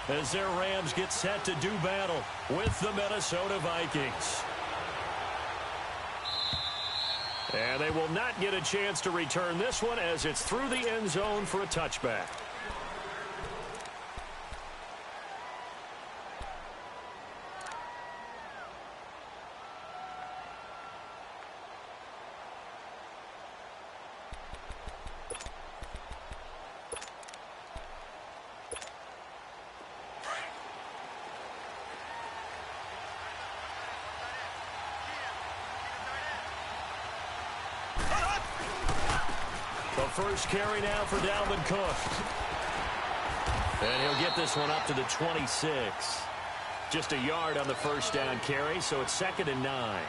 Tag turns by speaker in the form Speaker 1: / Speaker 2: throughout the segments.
Speaker 1: as their Rams get set to do battle with the Minnesota Vikings. And they will not get a chance to return this one as it's through the end zone for a touchback. First carry now for Dalvin Cook. And he'll get this one up to the 26. Just a yard on the first down carry, so it's 2nd and 9.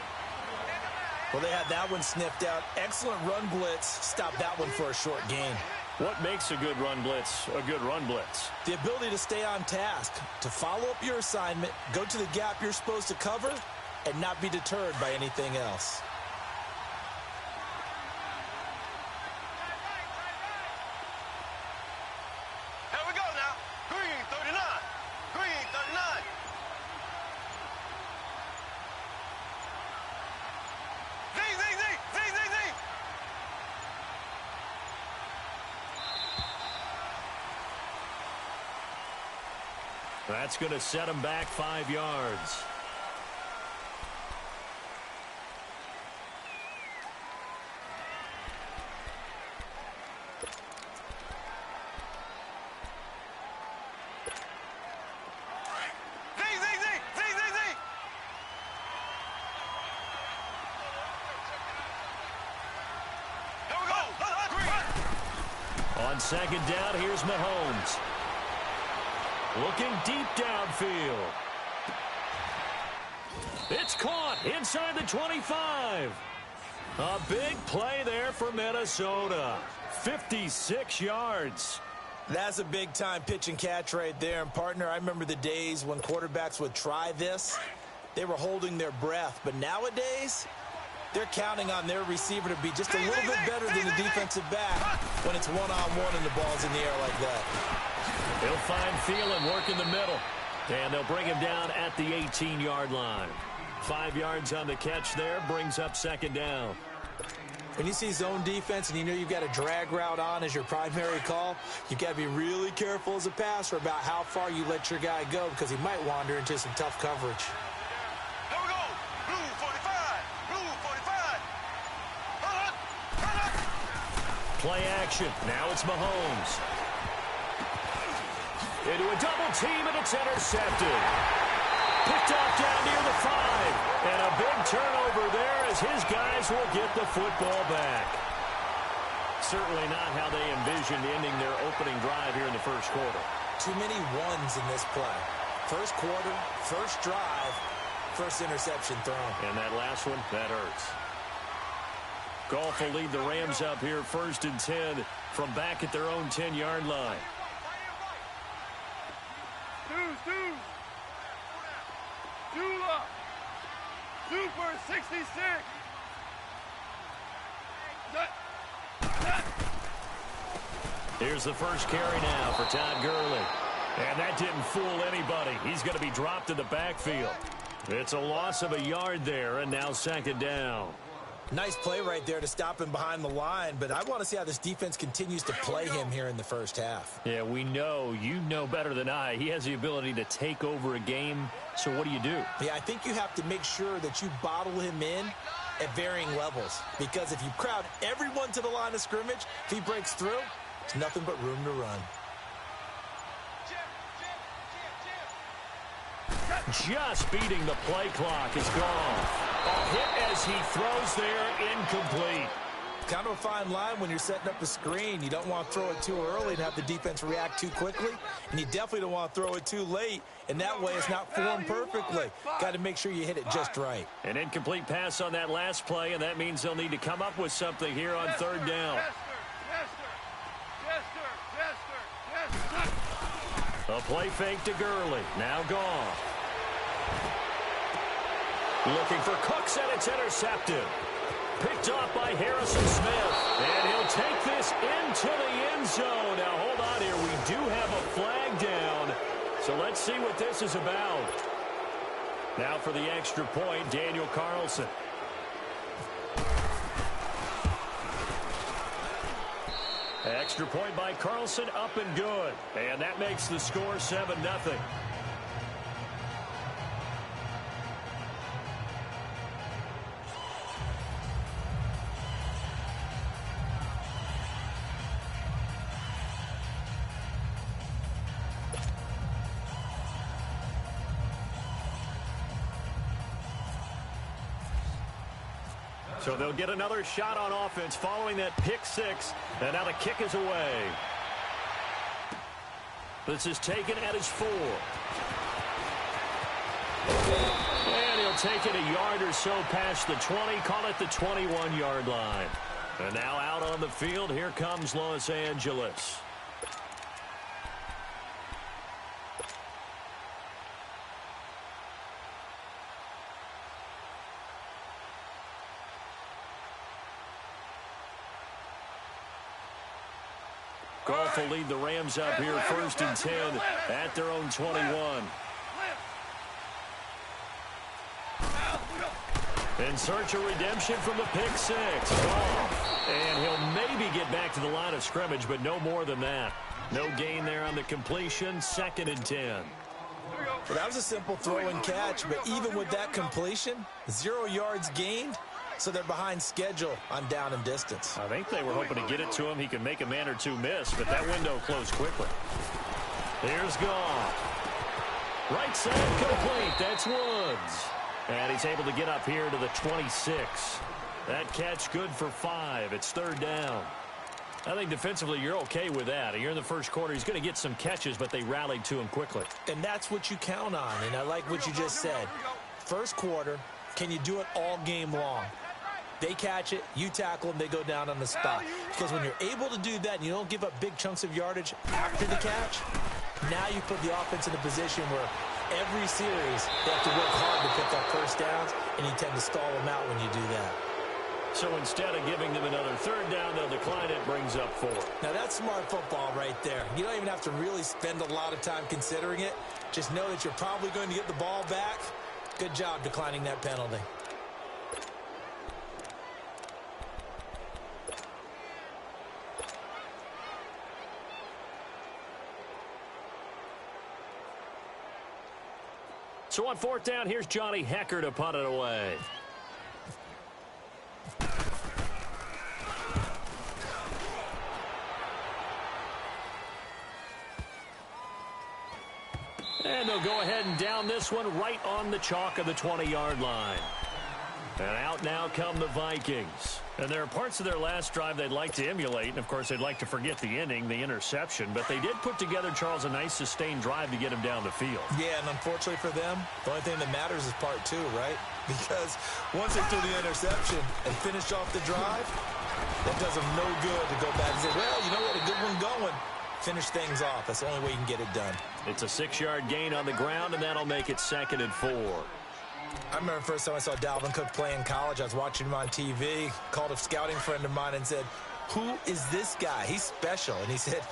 Speaker 2: Well, they had that one sniffed out. Excellent run blitz. Stop that one for a short gain.
Speaker 1: What makes a good run blitz a good run blitz?
Speaker 2: The ability to stay on task, to follow up your assignment, go to the gap you're supposed to cover, and not be deterred by anything else.
Speaker 1: That's going to set him back 5 yards. On 2nd down, here's Mahomes. Looking deep downfield. It's caught inside the 25. A big play there for Minnesota. 56 yards.
Speaker 2: That's a big-time pitch and catch right there. And, partner, I remember the days when quarterbacks would try this. They were holding their breath. But nowadays, they're counting on their receiver to be just a little bit better than the defensive back when it's one-on-one and the ball's in the air like that.
Speaker 1: He'll find Thielen work in the middle. And they'll bring him down at the 18-yard line. 5 yards on the catch there, brings up 2nd down.
Speaker 2: When you see zone defense and you know you've got a drag route on as your primary call, you've got to be really careful as a passer about how far you let your guy go because he might wander into some tough coverage.
Speaker 3: Here we go. Blue 45. Blue 45.
Speaker 1: Play action. Now it's Mahomes. Into a double team, and it's intercepted. Picked off down near the 5. And a big turnover there as his guys will get the football back. Certainly not how they envisioned ending their opening drive here in the first quarter.
Speaker 2: Too many ones in this play. First quarter, first drive, first interception thrown.
Speaker 1: And that last one, that hurts. Goff will lead the Rams up here 1st and 10 from back at their own 10-yard line.
Speaker 3: Super 66.
Speaker 1: Here's the first carry now for Todd Gurley. And that didn't fool anybody. He's going to be dropped in the backfield. It's a loss of a yard there, and now 2nd down.
Speaker 2: Nice play right there to stop him behind the line, but I want to see how this defense continues to play him here in the first half.
Speaker 1: Yeah, we know. You know better than I. He has the ability to take over a game, so what do you do?
Speaker 2: Yeah, I think you have to make sure that you bottle him in at varying levels, because if you crowd everyone to the line of scrimmage, if he breaks through, it's nothing but room to run.
Speaker 1: Just beating the play clock is gone. A hit as he throws there, incomplete.
Speaker 2: Kind of a fine line when you're setting up a screen. You don't want to throw it too early and have the defense react too quickly. And you definitely don't want to throw it too late. And that way it's not formed perfectly. Got to make sure you hit it just right.
Speaker 1: An incomplete pass on that last play, and that means they'll need to come up with something here on 3rd down. A play fake to Gurley. Now gone. Looking for Cooks, and it's intercepted. Picked off by Harrison Smith. And he'll take this into the end zone. Now, hold on here. We do have a flag down. So let's see what this is about. Now for the extra point, Daniel Carlson. Extra point by Carlson, up and good. And that makes the score 7-0. So they'll get another shot on offense following that pick six. And now the kick is away. This is taken at his 4. And he'll take it a yard or so past the 20. Call it the 21-yard line. And now out on the field, here comes Los Angeles. Goff will lead the Rams up here 1st and 10 at their own 21. In search of redemption from the pick six. Goff. And he'll maybe get back to the line of scrimmage, but no more than that. No gain there on the completion. 2nd and 10.
Speaker 2: Well, that was a simple throw and catch, but even with that completion, 0 yards gained. So they're behind schedule on down and distance.
Speaker 1: I think they were hoping to get it to him. He could make a man or two miss, but that window closed quickly. Here's Goff. Right side complete. That's Woods. And he's able to get up here to the 26. That catch good for 5. It's 3rd down. I think defensively you're okay with that. You're in the first quarter. He's going to get some catches, but they rallied to him quickly.
Speaker 2: And that's what you count on. And I like what you just said. First quarter, can you do it all game long? They catch it, you tackle them, they go down on the spot. Because when you're able to do that and you don't give up big chunks of yardage after the catch, now you put the offense in a position where every series they have to work hard to pick up first downs, and you tend to stall them out when you do that.
Speaker 1: So instead of giving them another 3rd down, they'll decline it, brings up 4.
Speaker 2: Now that's smart football right there. You don't even have to really spend a lot of time considering it. Just know that you're probably going to get the ball back. Good job declining that penalty.
Speaker 1: So on 4th down, here's Johnny Hecker to punt it away. And they'll go ahead and down this one right on the chalk of the 20-yard line. And out now come the Vikings. And there are parts of their last drive they'd like to emulate. And, of course, they'd like to forget the inning, the interception. But they did put together, Charles, a nice sustained drive to get him down the field.
Speaker 2: Yeah, and unfortunately for them, the only thing that matters is part 2, right? Because once they threw the interception and finished off the drive, that does them no good to go back and say, well, you know what, a good one going. Finish things off. That's the only way you can get it done.
Speaker 1: It's a 6-yard gain on the ground, and that'll make it 2nd and 4.
Speaker 2: I remember the first time I saw Dalvin Cook play in college. I was watching him on TV, called a scouting friend of mine and said, who is this guy? He's special. And he said,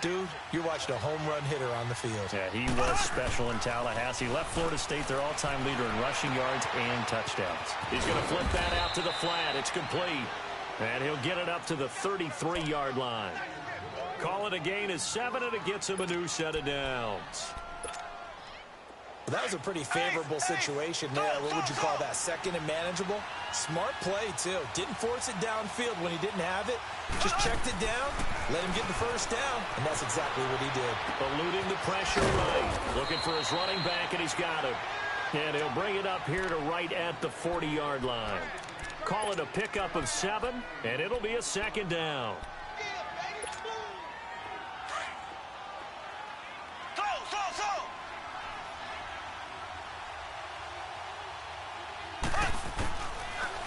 Speaker 2: dude, you're watching a home run hitter on the field.
Speaker 1: Yeah, he was special in Tallahassee. Left Florida State their all-time leader in rushing yards and touchdowns. He's going to flip that out to the flat. It's complete. And he'll get it up to the 33-yard line. Call it a gain of 7, and it gets him a new set of downs.
Speaker 2: That was a pretty favorable situation there. What would you call that? 2nd and manageable? Smart play, too. Didn't force it downfield when he didn't have it. Just checked it down, let him get the first down, and that's exactly what he did.
Speaker 1: Eluding the pressure right. Looking for his running back, and he's got him. And he'll bring it up here to right at the 40-yard line. Call it a pickup of 7, and it'll be a 2nd down.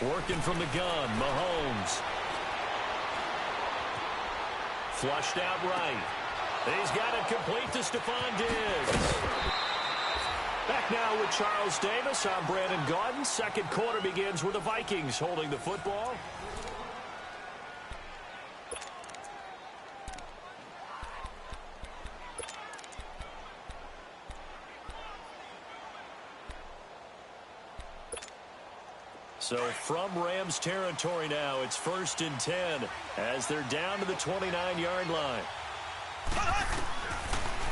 Speaker 1: Working from the gun, Mahomes. Flushed out right. He's got it complete to Stephon Diggs. Back now with Charles Davis. I'm Brandon Gaudin. 2nd quarter begins with the Vikings holding the football. So from Rams territory now, it's 1st and 10 as they're down to the 29-yard line.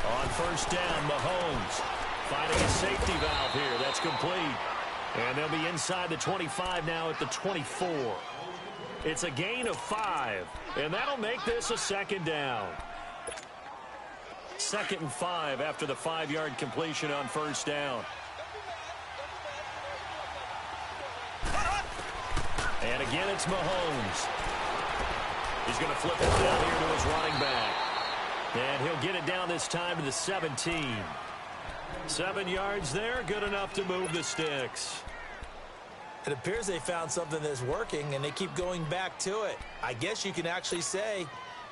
Speaker 1: On 1st down, Mahomes finding a safety valve here. That's complete. And they'll be inside the 25 now at the 24. It's a gain of 5, and that'll make this a 2nd down. 2nd and 5 after the 5-yard completion on 1st down. And again, it's Mahomes. He's going to flip it down here to his running back. And he'll get it down this time to the 17. 7 yards there, good enough to move the sticks.
Speaker 2: It appears they found something that's working, and they keep going back to it. I guess you can actually say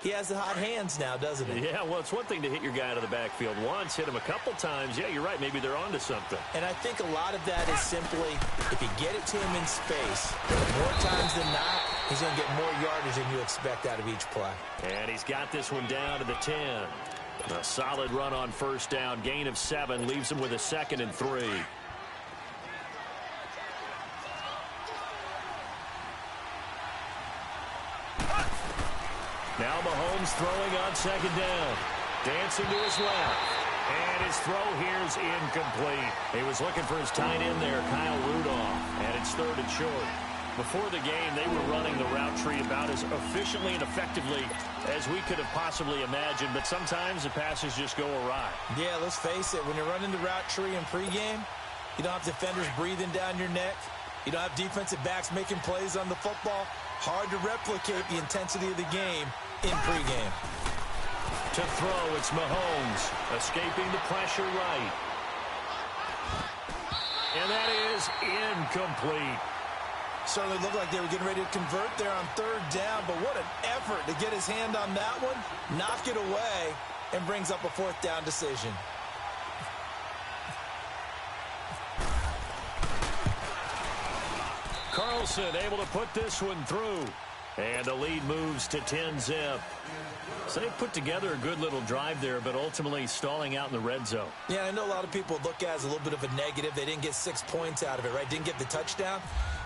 Speaker 2: he has the hot hands now, doesn't he?
Speaker 1: Yeah, well, it's one thing to hit your guy out of the backfield once, hit him a couple times. Yeah, you're right. Maybe they're onto something.
Speaker 2: And I think a lot of that is simply if you get it to him in space, more times than not, he's going to get more yardage than you expect out of each play.
Speaker 1: And he's got this one down to the 10. A solid run on 1st down. Gain of 7 leaves him with a 2nd and 3. Now Mahomes throwing on 2nd down. Dancing to his left. And his throw here's incomplete. He was looking for his tight end there, Kyle Rudolph. And it's 3rd and short. Before the game, they were running the route tree about as efficiently and effectively as we could have possibly imagined. But sometimes the passes just go awry.
Speaker 2: Yeah, let's face it. When you're running the route tree in pregame, you don't have defenders breathing down your neck. You don't have defensive backs making plays on the football. Hard to replicate the intensity of the game in pregame.
Speaker 1: To throw, it's Mahomes, escaping the pressure right. And that is incomplete.
Speaker 2: Certainly looked like they were getting ready to convert there on 3rd down, but what an effort to get his hand on that one, knock it away, and brings up a 4th down decision.
Speaker 1: Carlson able to put this one through. And the lead moves to 10-zip. So they put together a good little drive there, but ultimately stalling out in the red zone.
Speaker 2: Yeah, I know a lot of people look at it as a little bit of a negative. They didn't get 6 points out of it, right? Didn't get the touchdown.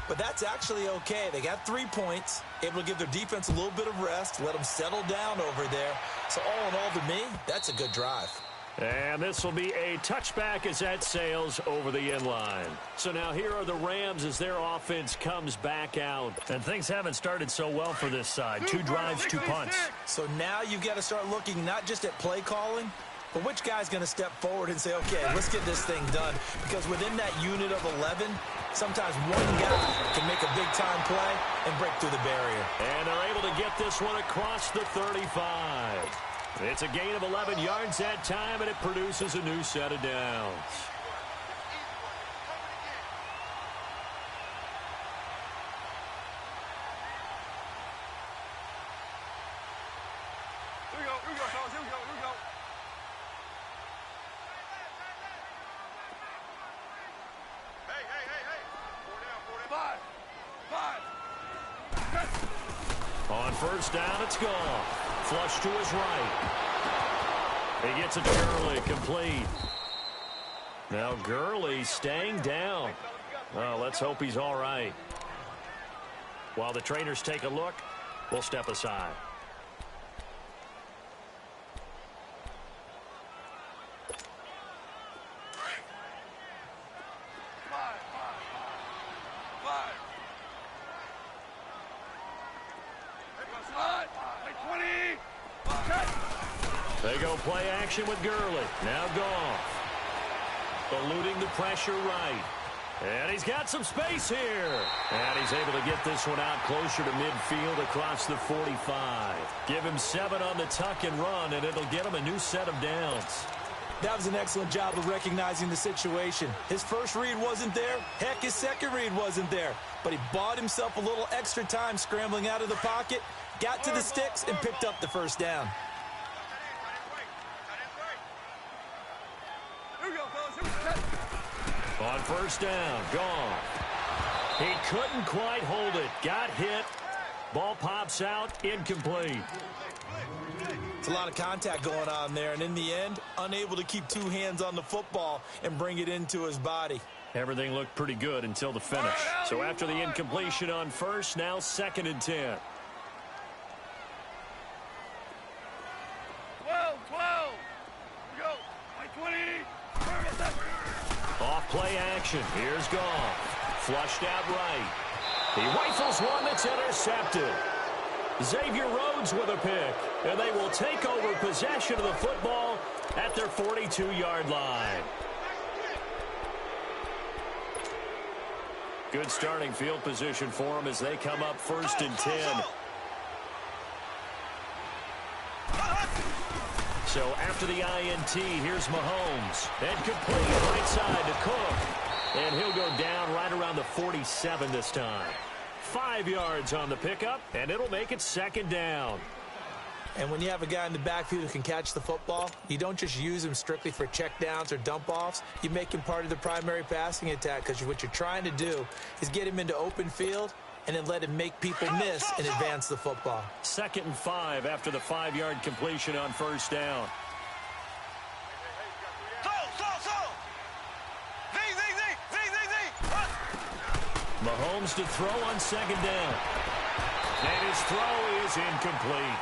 Speaker 2: But that's actually okay. They got 3 points, able to give their defense a little bit of rest, let them settle down over there. So all in all, to me, that's a good drive.
Speaker 1: And this will be a touchback as that sails over the end line. So now here are the Rams as their offense comes back out. And things haven't started so well for this side. 2 drives, 2 punts.
Speaker 2: So now you've got to start looking not just at play calling, but which guy's going to step forward and say, okay, let's get this thing done. Because within that unit of 11, sometimes one guy can make a big-time play and break through the barrier.
Speaker 1: And they're able to get this one across the 35. It's a gain of 11 yards that time, and it produces a new set of downs.
Speaker 3: Here we go, fellas, here we go. Hey. 4 down. 5.
Speaker 1: On 1st down, it's gone. Flush to his right. He gets it to Gurley, complete. Now Gurley staying down. Well, let's hope he's all right. While the trainers take a look, we'll step aside. They go play action with Gurley. Now Goff. Eluding the pressure right. And he's got some space here. And he's able to get this one out closer to midfield across the 45. Give him 7 on the tuck and run, and it'll get him a new set of downs.
Speaker 2: That was an excellent job of recognizing the situation. His first read wasn't there. Heck, his second read wasn't there. But he bought himself a little extra time scrambling out of the pocket, got to the sticks, and picked up the 1st down.
Speaker 1: On 1st down, gone. He couldn't quite hold it. Got hit. Ball pops out, incomplete.
Speaker 2: It's a lot of contact going on there, and in the end, unable to keep 2 hands on the football and bring it into his body.
Speaker 1: Everything looked pretty good until the finish. So after the incompletion on first, now 2nd and 10.
Speaker 3: 12. Go. 20.
Speaker 1: Off play action. Here's Goff. Flushed out right. He rifles one that's intercepted. Xavier Rhodes with a pick. And they will take over possession of the football at their 42-yard line. Good starting field position for them as they come up 1st and 10. So after the INT, here's Mahomes. And complete right side to Cook. And he'll go down right around the 47 this time. 5 yards on the pickup, and it'll make it 2nd down.
Speaker 2: And when you have a guy in the backfield who can catch the football, you don't just use him strictly for checkdowns or dump-offs. You make him part of the primary passing attack because what you're trying to do is get him into open field and then let him make people miss and advance the football.
Speaker 1: 2nd and 5 after the 5-yard completion on 1st down. Mahomes to throw on 2nd down. And his throw is incomplete.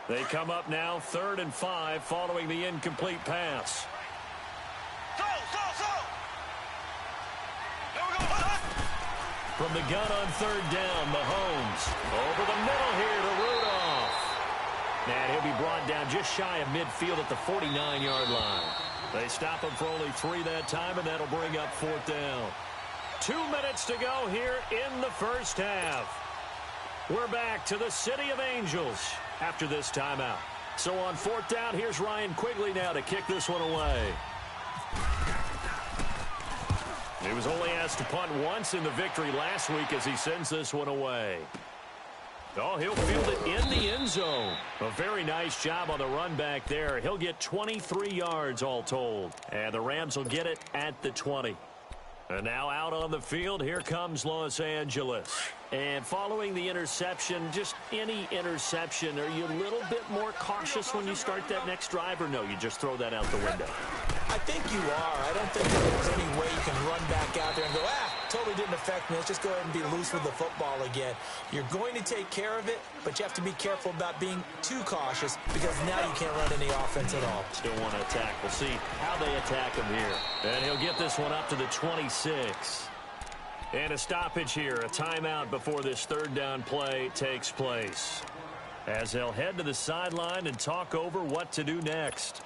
Speaker 1: They come up now 3rd and 5 following the incomplete pass. From the gun on 3rd down, Mahomes over the middle here to Rudolph. And he'll be brought down just shy of midfield at the 49-yard line. They stop him for only 3 that time, and that'll bring up 4th down. 2 minutes to go here in the first half. We're back to the City of Angels after this timeout. So on 4th down, here's Ryan Quigley now to kick this one away. He was only asked to punt once in the victory last week as he sends this one away. Oh, he'll field it in the end zone. A very nice job on the run back there. He'll get 23 yards all told. And the Rams will get it at the 20. And now out on the field, here comes Los Angeles. And following the interception, just any interception, are you a little bit more cautious when you start that next drive, or no, you just throw that out the window?
Speaker 2: I think you are. I don't think there's any way you can run back out there and go, totally didn't affect me. Let's just go ahead and be loose with the football again. You're going to take care of it, but you have to be careful about being too cautious because now you can't run any offense at all.
Speaker 1: Still want to attack. We'll see how they attack him here. And he'll get this one up to the 26. And a stoppage here, a timeout before this 3rd down play takes place. As they'll head to the sideline and talk over what to do next.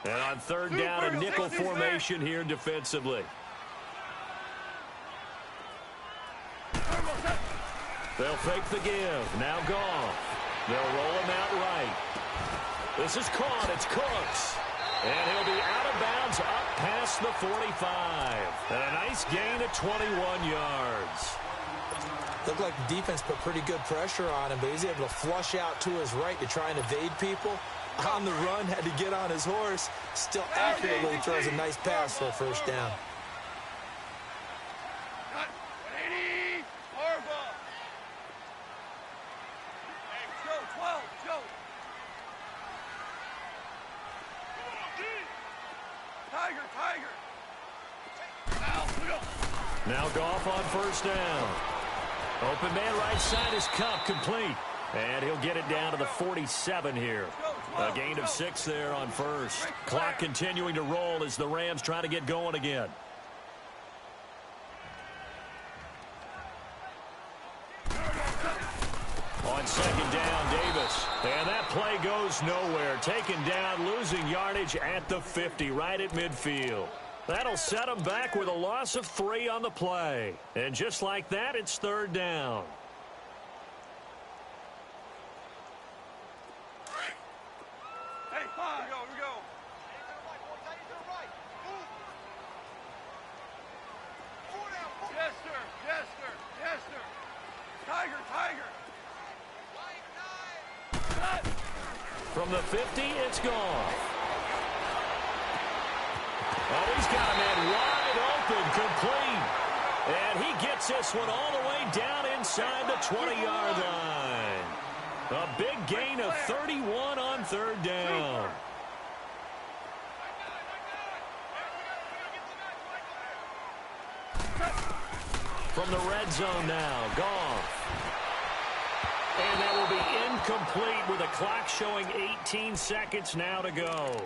Speaker 1: And on 3rd down, a nickel formation here defensively. They'll fake the give. Now Goff. They'll roll him out right. This is caught. It's Cooks. And he'll be out of bounds up past the 45. And a nice gain of 21 yards.
Speaker 2: Looked like the defense put pretty good pressure on him, but he's able to flush out to his right to try and evade people. On the run, had to get on his horse. Still accurately throws a nice pass for a 1st down.
Speaker 1: Now Goff on 1st down. Open man right side is Cup, complete. And he'll get it down to the 47 here. A gain of 6 there on 1st. Clock continuing to roll as the Rams try to get going again. On 2nd down, Davis. And that play goes nowhere. Taken down, losing yardage at the 50, right at midfield. That'll set him back with a loss of 3 on the play. And just like that, it's 3rd down.
Speaker 3: Here we go. Yes, sir. Tiger.
Speaker 1: From the 50, it's gone. Oh, he's got a man wide open, complete. And he gets Gets this one all the way down inside the 20-yard line. A big gain of 31 on third down. From the red zone now, Goff. And that will be incomplete with a clock showing 18 seconds now to go.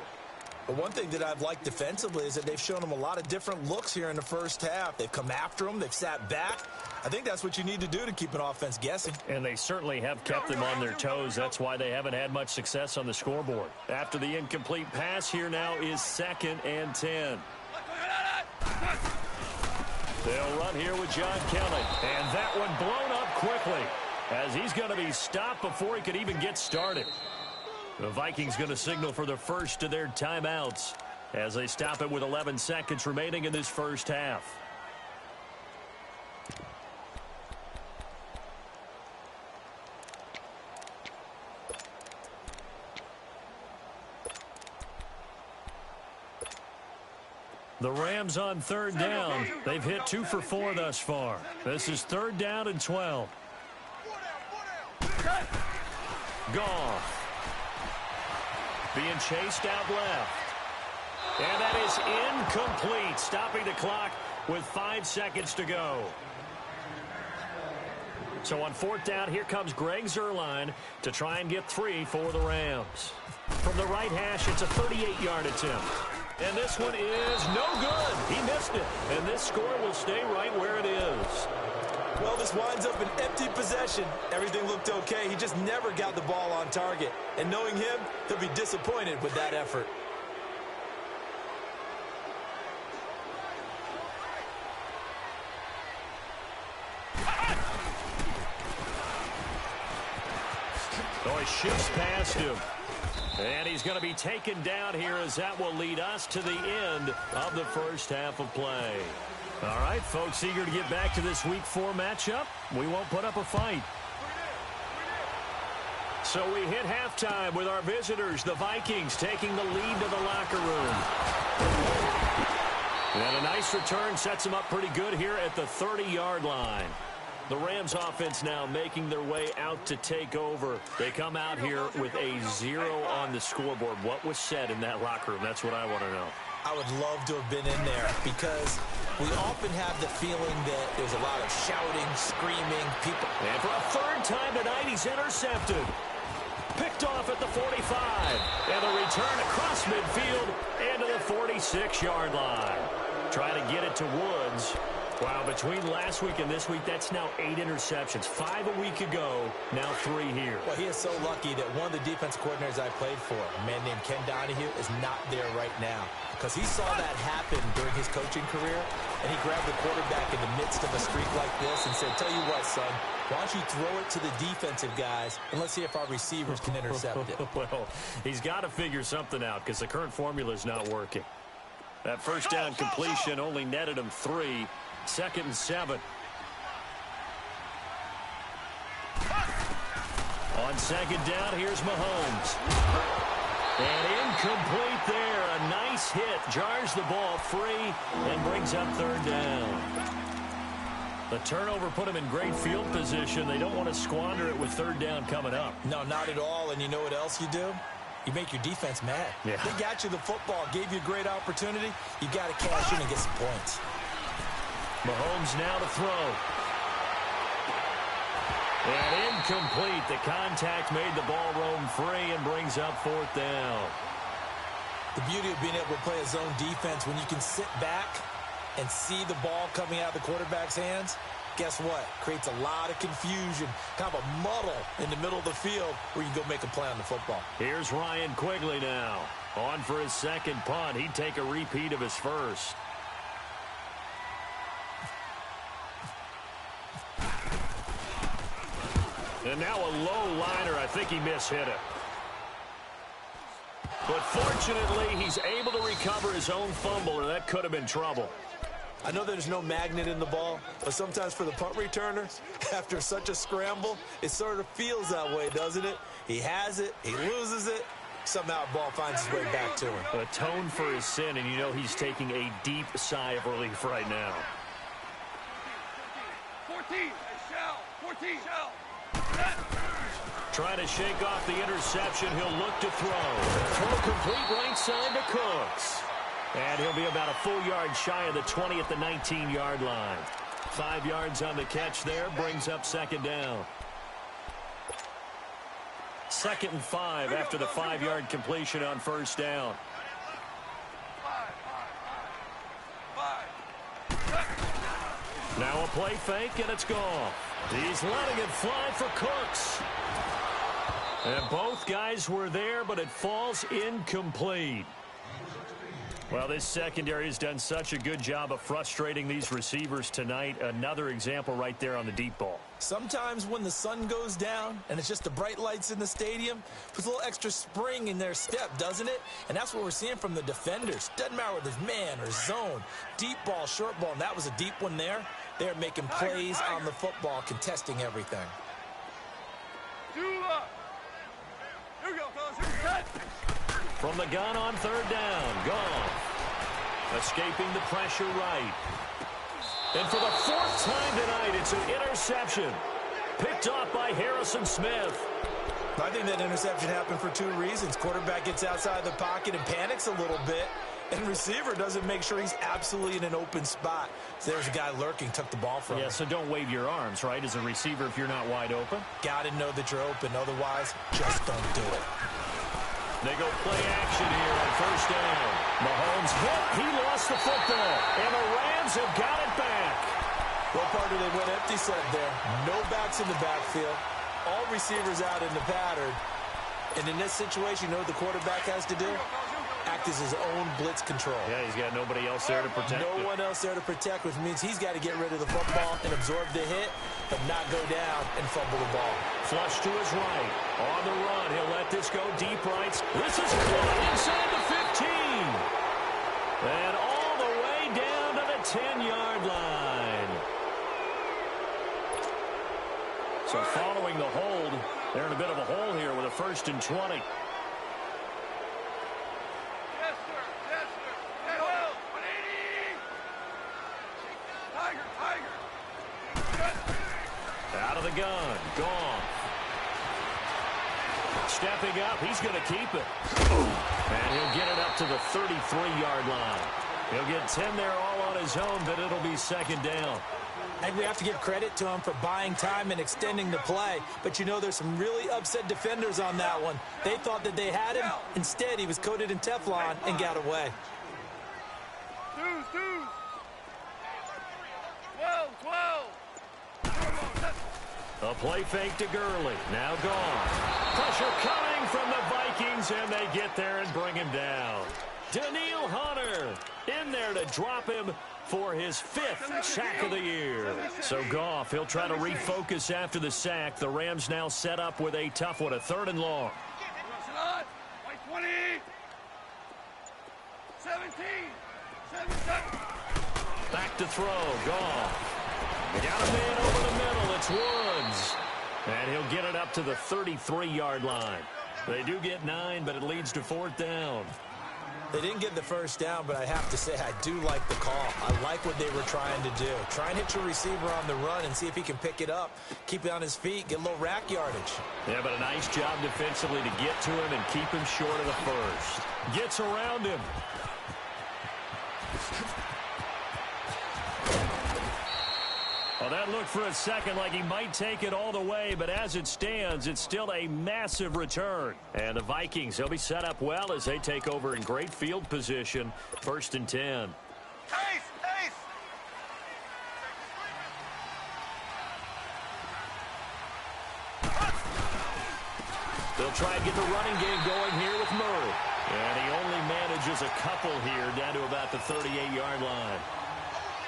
Speaker 2: But one thing that I've liked defensively is that they've shown them a lot of different looks here in the first half. They've come after them. They've sat back. I think that's what you need to do to keep an offense guessing.
Speaker 1: And they certainly have kept them on their toes. That's why they haven't had much success on the scoreboard. After the incomplete pass, here now is 2nd and 10. They'll run here with John Kelly. And that one blown up quickly, as he's going to be stopped before he could even get started. The Vikings going to signal for the first of their timeouts as they stop it with 11 seconds remaining in this first half. The Rams on third down. They've hit 2 for 4 thus far. This is 3rd down and 12. Goff. Being chased out left. And that is incomplete, stopping the clock with 5 seconds to go. So on 4th down, here comes Greg Zuerlein to try and get 3 for the Rams. From the right hash, it's a 38-yard attempt. And this one is no good. He missed it. And this score will stay right where it is.
Speaker 2: Well, this winds up an empty possession. Everything looked okay. He just never got the ball on target. And knowing him, he'll be disappointed with that effort.
Speaker 1: Oh, he shifts past him. And he's going to be taken down here, as that will lead us to the end of the first half of play. All right, folks, eager to get back to this Week 4 matchup. We won't put up a fight. So we hit halftime with our visitors, the Vikings, taking the lead to the locker room. And a nice return sets them up pretty good here at the 30-yard line. The Rams offense now making their way out to take over. They come out here with a 0 on the scoreboard. What was said in that locker room? That's what I want to know.
Speaker 2: I would love to have been in there, because we often have the feeling that there's a lot of shouting, screaming, people.
Speaker 1: And for a 3rd time tonight, he's intercepted. Picked off at the 45. And a return across midfield and to the 46-yard line. Trying to get it to Woods. Wow, between last week and this week, that's now 8 interceptions. 5 a week ago, now 3 here.
Speaker 2: Well, he is so lucky that one of the defense coordinators I played for, a man named Ken Donahue, is not there right now, because he saw that happen during his coaching career, and he grabbed the quarterback in the midst of a streak like this and said, tell you what, son, why don't you throw it to the defensive guys, and let's see if our receivers can intercept it.
Speaker 1: Well, he's got to figure something out, because the current formula is not working. That first down completion only netted him 3. 2nd and 7. On 2nd down, here's Mahomes. And incomplete there. A nice hit. Jars the ball free and brings up 3rd down. The turnover put him in great field position. They don't want to squander it with 3rd down coming up.
Speaker 2: No, not at all. And you know what else you do? You make your defense mad.
Speaker 1: Yeah.
Speaker 2: They got you the football, gave you a great opportunity. You got to cash in and get some points.
Speaker 1: Mahomes now to throw. And incomplete. The contact made the ball roam free and brings up 4th down.
Speaker 2: The beauty of being able to play a zone defense, when you can sit back and see the ball coming out of the quarterback's hands, guess what? Creates a lot of confusion, kind of a muddle in the middle of the field where you can go make a play on the football.
Speaker 1: Here's Ryan Quigley now. On for his 2nd punt. He'd take a repeat of his first. And now a low liner. I think he mishit it. But fortunately, he's able to recover his own fumble, or that could have been trouble.
Speaker 2: I know there's no magnet in the ball, but sometimes for the punt returner, after such a scramble, it sort of feels that way, doesn't it? He has it, he loses it, somehow the ball finds its way back to him.
Speaker 1: Atone for his sin, and you know he's taking a deep sigh of relief right now.
Speaker 3: 14. Shell. 14. Shell.
Speaker 1: Trying to shake off the interception. He'll look to throw. Throw complete right side to Cooks. And he'll be about a full yard shy of the 20 at the 19-yard line. 5 yards on the catch there. Brings up second down. 2nd and 5 after the 5-yard completion on first down. Now a play fake, and it's gone. He's letting it fly for Cooks. And both guys were there, but it falls incomplete. Well, this secondary has done such a good job of frustrating these receivers tonight. Another example right there on the deep ball.
Speaker 2: Sometimes when the sun goes down and it's just the bright lights in the stadium, puts a little extra spring in their step, doesn't it? And that's what we're seeing from the defenders. Doesn't matter whether it's man or zone, deep ball, short ball, and that was a deep one there. They're making plays on the football, contesting everything.
Speaker 3: Here we go, fellas.
Speaker 1: From the gun on third down, Goff. Escaping the pressure right. And for the 4th time tonight, it's an interception. Picked off by Harrison Smith.
Speaker 2: I think that interception happened for 2 reasons. Quarterback gets outside the pocket and panics a little bit. And receiver doesn't make sure he's absolutely in an open spot. So there's a guy lurking, took the ball from him.
Speaker 1: Yeah, so don't wave your arms, right, as a receiver if you're not wide open.
Speaker 2: Got to know that you're open. Otherwise, just don't do it.
Speaker 1: They go play action here on first down. Mahomes hit. He lost the football. And the Rams have got it back.
Speaker 2: What part do they went empty set there? No backs in the backfield. All receivers out in the pattern. And in this situation, you know what the quarterback has to do? Act as his own blitz control.
Speaker 1: Yeah, he's got nobody else there to protect
Speaker 2: No
Speaker 1: him.
Speaker 2: one else there to protect, which means he's got to get rid of the football and absorb the hit, but not go down and fumble the ball.
Speaker 1: Flush to his right. On the run, he'll let this go deep right. This is caught inside the 15. And all the way down to the 10-yard line. So following the hold, they're in a bit of a hole here with a 1st and 20. Out of the gun, gone. Stepping up, he's going to keep it. And he'll get it up to the 33-yard line. He'll get 10 there all on his own, but it'll be second down.
Speaker 2: And we have to give credit to him for buying time and extending the play. But you know there's some really upset defenders on that one. They thought that they had him. Instead, he was coated in Teflon and got away.
Speaker 3: 12.
Speaker 1: A play fake to Gurley. Now gone. Pressure coming from the Vikings, and they get there and bring him down. Daniil Hunter in there to drop him for his 5th sack of the year. So Goff, he'll try to refocus after the sack. The Rams now set up with a tough one, a 3rd and long.
Speaker 3: 20. 17.
Speaker 1: Back to throw, Goff. Got a man over the middle, it's Woods. And he'll get it up to the 33-yard line. They do get 9, but it leads to 4th down.
Speaker 2: They didn't get the first down, but I have to say I do like the call. I like what they were trying to do. Try and hit your receiver on the run and see if he can pick it up. Keep it on his feet, get a little rack yardage.
Speaker 1: Yeah, but a nice job defensively to get to him and keep him short of the first. Gets around him. Well, that looked for a second like he might take it all the way, but as it stands, it's still a massive return. And the Vikings, they'll be set up well as they take over in great field position. 1st and 10.
Speaker 3: Ace!
Speaker 1: They'll try and get the running game going here with Murray. And he only manages a couple here down to about the 38-yard line.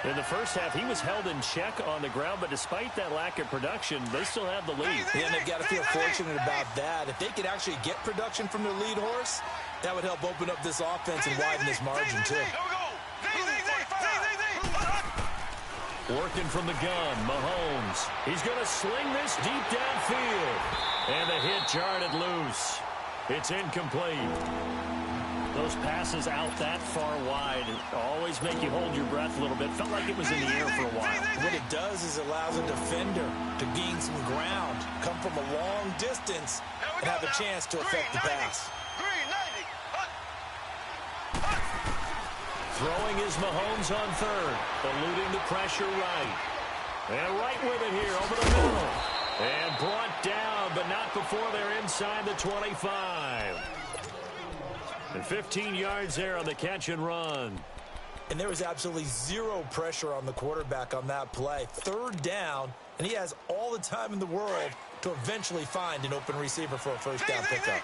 Speaker 1: In the first half, he was held in check on the ground, but despite that lack of production, they still have the lead.
Speaker 2: And they've got to feel fortunate about that. If they could actually get production from their lead horse, that would help open up this offense and widen this margin, too.
Speaker 1: Working from the gun, Mahomes. He's going to sling this deep downfield. And the hit jarred it loose. It's incomplete. Those passes out that far wide always make you hold your breath a little bit. Felt like it was in the air for a while.
Speaker 2: What it does is allows a defender to gain some ground, come from a long distance, and have a chance to affect the pass.
Speaker 1: Throwing is Mahomes on third, eluding the pressure right. And right with it here over the middle. And brought down, but not before they're inside the 25. And 15 yards there on the catch and run.
Speaker 2: And there was absolutely zero pressure on the quarterback on that play. Third down, and he has all the time in the world to eventually find an open receiver for a first down pickup.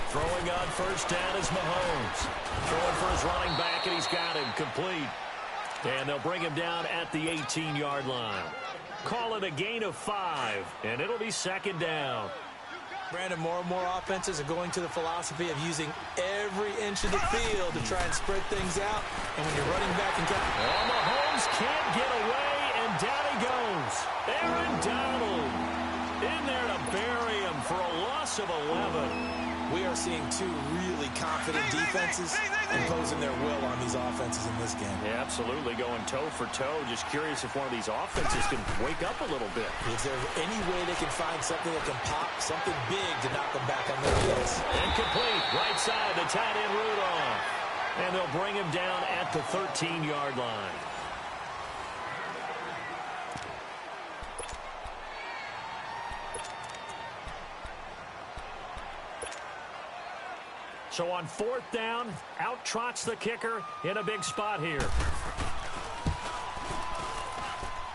Speaker 1: Throwing on first down is Mahomes. Throwing for his running back, and he's got him complete. And they'll bring him down at the 18-yard line. Call it a gain of 5, and it'll be second down.
Speaker 2: Brandon, more and more offenses are going to the philosophy of using every inch of the field to try and spread things out. And when you're running back and
Speaker 1: Mahomes can't get away, and down he goes. Aaron Donald in there to bury him for a loss of 11.
Speaker 2: We are seeing two really confident defenses imposing their will on these offenses in this game.
Speaker 1: Yeah, absolutely, going toe for toe. Just curious if one of these offenses can wake up a little bit.
Speaker 2: Is there any way they can find something that can pop, something big to knock them back on their heels?
Speaker 1: Incomplete, right side, the tight end Rudolph. And they'll bring him down at the 13-yard line. So on fourth down, out trots the kicker in a big spot here.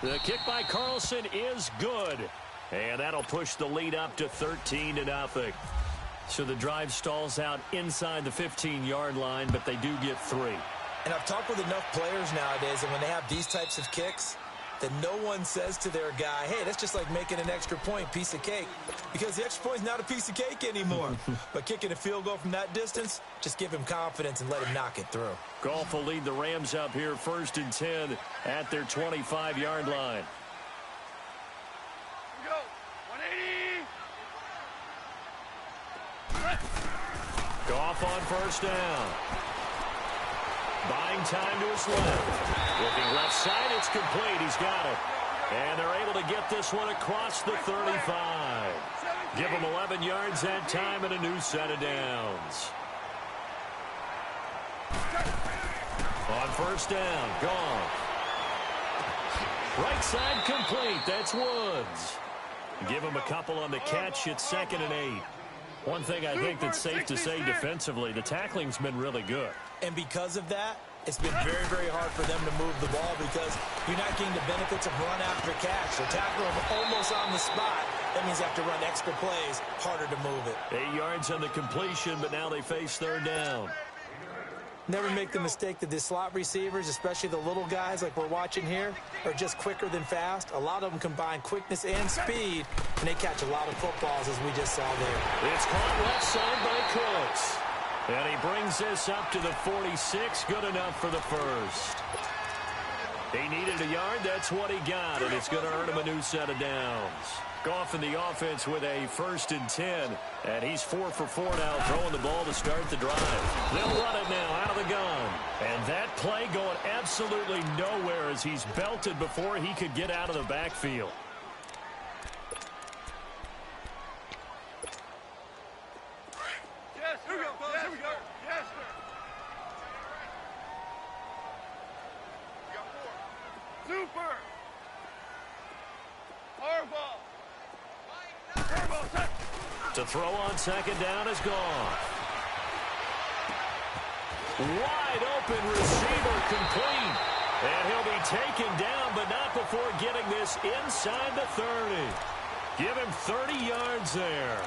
Speaker 1: The kick by Carlson is good. And that'll push the lead up to 13-0. So the drive stalls out inside the 15-yard line, but they do get 3.
Speaker 2: And I've talked with enough players nowadays, and when they have these types of kicks, that no one says to their guy, hey, that's just like making an extra point, piece of cake. Because the extra point is not a piece of cake anymore. But kicking a field goal from that distance, just give him confidence and let him knock it through.
Speaker 1: Goff will lead the Rams up here 1st and 10 at their 25-yard line.
Speaker 3: Go, 180.
Speaker 1: Goff on first down. Buying time to his left. Looking left side, it's complete. He's got it. And they're able to get this one across the 35. Give him 11 yards that time and a new set of downs. On first down, gone. Right side complete. That's Woods. Give him a couple on the catch. It's 2nd and 8. One thing I think that's safe to say defensively, the tackling's been really good.
Speaker 2: And because of that, it's been very, very hard for them to move the ball because you're not getting the benefits of run after catch. They're tackling them almost on the spot. That means you have to run extra plays, harder to move it.
Speaker 1: 8 yards on the completion, but now they face third down.
Speaker 2: Never make the mistake that the slot receivers, especially the little guys like we're watching here, are just quicker than fast. A lot of them combine quickness and speed, and they catch a lot of footballs, as we just saw there.
Speaker 1: It's caught left side by Cooks. And he brings this up to the 46. Good enough for the first. He needed a yard. That's what he got, and it's going to earn him a new set of downs. Goff in the offense with a 1st and 10, and he's 4 for 4 now, throwing the ball to start the drive. They'll run it now out of the gun. And that play going absolutely nowhere as he's belted before he could get out of the backfield.
Speaker 3: Yes, here we go. Yes, here we go. Yes, sir. We got 4. Super. Harbaugh.
Speaker 1: To throw on second down is gone. Wide open receiver complete. And he'll be taken down, but not before getting this inside the 30. Give him 30 yards there.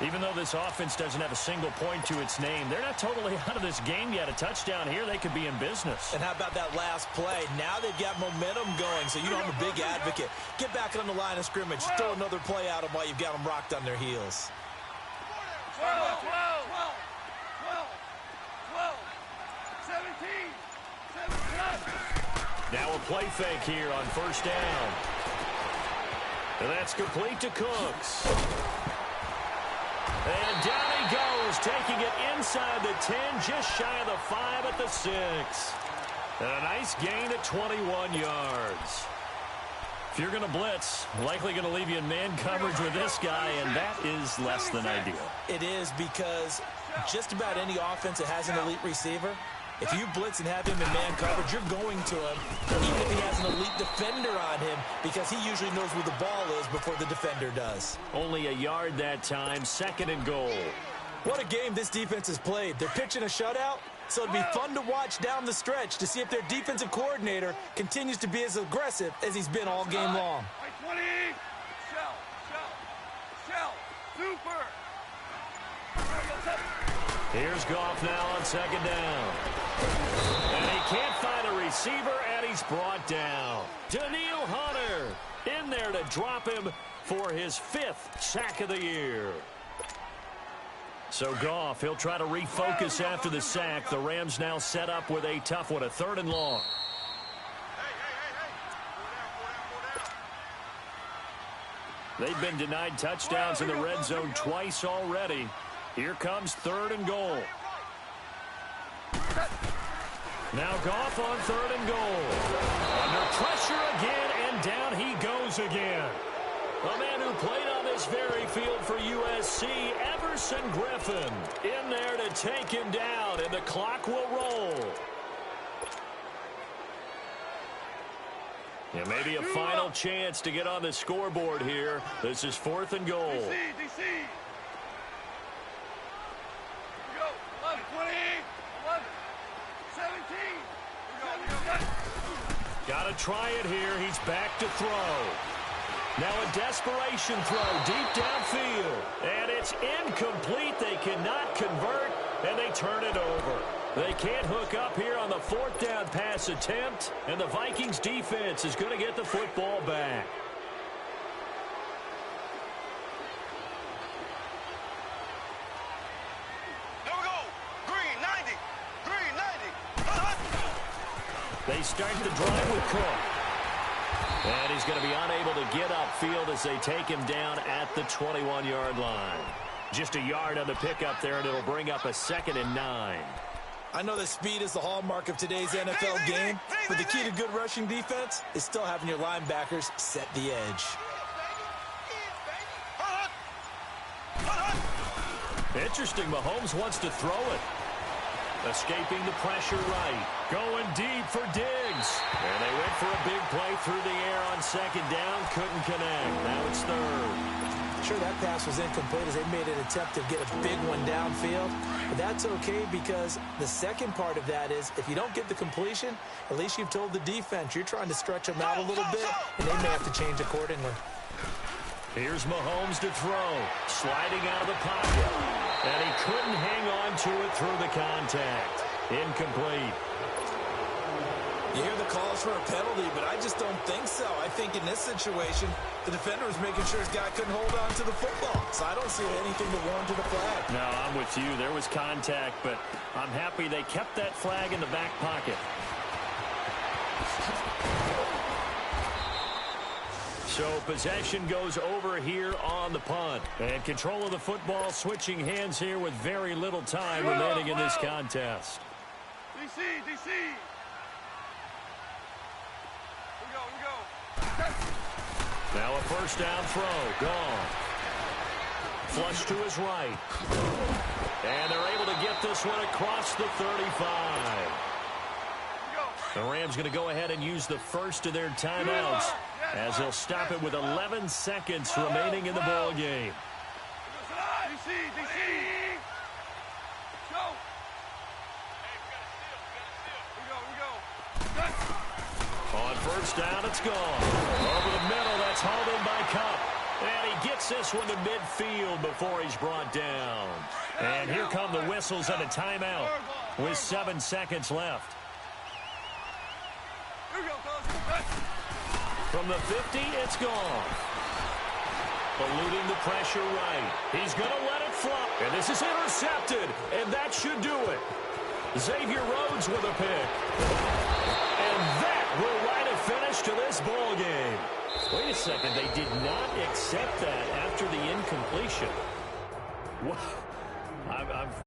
Speaker 1: Even though this offense doesn't have a single point to its name, they're not totally out of this game yet. A touchdown here, they could be in business.
Speaker 2: And how about that last play? Now they've got momentum going, so you know I'm a big advocate. Get back on the line of scrimmage. Throw another play at them while you've got them rocked on their heels.
Speaker 3: 12, 12, 12, 12, 17, 17.
Speaker 1: Now a play fake here on first down. And that's complete to Cooks. And down he goes, taking it inside the 10, just shy of the 5 at the 6. And a nice gain at 21 yards. If you're going to blitz, likely going to leave you in man coverage with this guy, and that is less than ideal.
Speaker 2: It is, because just about any offense that has an elite receiver, if you blitz and have him in man coverage, you're going to him, even if he has an elite defender on him, because he usually knows where the ball is before the defender does.
Speaker 1: Only a yard that time, 2nd and goal.
Speaker 2: What a game this defense has played. They're pitching a shutout, so it'd be fun to watch down the stretch to see if their defensive coordinator continues to be as aggressive as he's been all game long.
Speaker 3: 20. Shell. Super.
Speaker 1: Here's Goff now on 2nd down. And he can't find a receiver, and he's brought down. Daniil Hunter in there to drop him for his 5th sack of the year. So Goff, he'll try to refocus after the sack. The Rams now set up with a tough one, a 3rd and long. They've been denied touchdowns in the red zone twice already. Here comes 3rd and goal. Now Goff on 3rd and goal. Under pressure again, and down he goes again. A man who played on this very field for USC, Everson Griffin, in there to take him down, and the clock will roll. And maybe a final chance to get on the scoreboard here. This is 4th and goal.
Speaker 3: DC. Go. 11, 20, 11, 17.
Speaker 1: Got to try it here. He's back to throw. Now a desperation throw deep downfield. And it's incomplete. They cannot convert, and they turn it over. They can't hook up here on the 4th down pass attempt, and the Vikings defense is going to get the football back.
Speaker 3: There we go. Green 90.
Speaker 1: They start the drive with Cook. And he's going to be unable to get upfield as they take him down at the 21-yard line. Just a yard on the pickup there, and it'll bring up a 2nd and 9.
Speaker 2: I know that speed is the hallmark of today's NFL game, but the key to good rushing defense is still having your linebackers set the edge.
Speaker 1: Interesting, Mahomes wants to throw it. Escaping the pressure right. Going deep for Diggs. And they went for a big play through the air on 2nd down. Couldn't connect. Now it's 3rd.
Speaker 2: Sure, that pass was incomplete as they made an attempt to get a big one downfield. But that's okay, because the second part of that is if you don't get the completion, at least you've told the defense you're trying to stretch them out a little bit, and they may have to change accordingly.
Speaker 1: Here's Mahomes to throw. Sliding out of the pocket. And he couldn't hang on to it through the contact. Incomplete.
Speaker 2: You hear the calls for a penalty, but I just don't think so. I think in this situation, the defender was making sure his guy couldn't hold on to the football. So I don't see anything to warrant the flag.
Speaker 1: No, I'm with you. There was contact, but I'm happy they kept that flag in the back pocket. So possession goes over here on the punt. And control of the football switching hands here with very little time remaining in this contest.
Speaker 3: DC. We go.
Speaker 1: Now a 1st down throw. Gone. Flush to his right. And they're able to get this one across the 35. The Rams going to go ahead and use the first of their timeouts as they'll stop it with 11 seconds remaining in the ball game.
Speaker 3: DC. Go. We go.
Speaker 1: On 1st down, it's gone. Over the middle, that's hauled in by Cup. And he gets this one to midfield before he's brought down. And here come the whistles and a timeout with 7 seconds left. From the 50, it's gone. Eluding the pressure right. He's going to let it fly. And this is intercepted. And that should do it. Xavier Rhodes with a pick. And that will write a finish to this ball game. Wait a second. They did not accept that after the incompletion. What? I've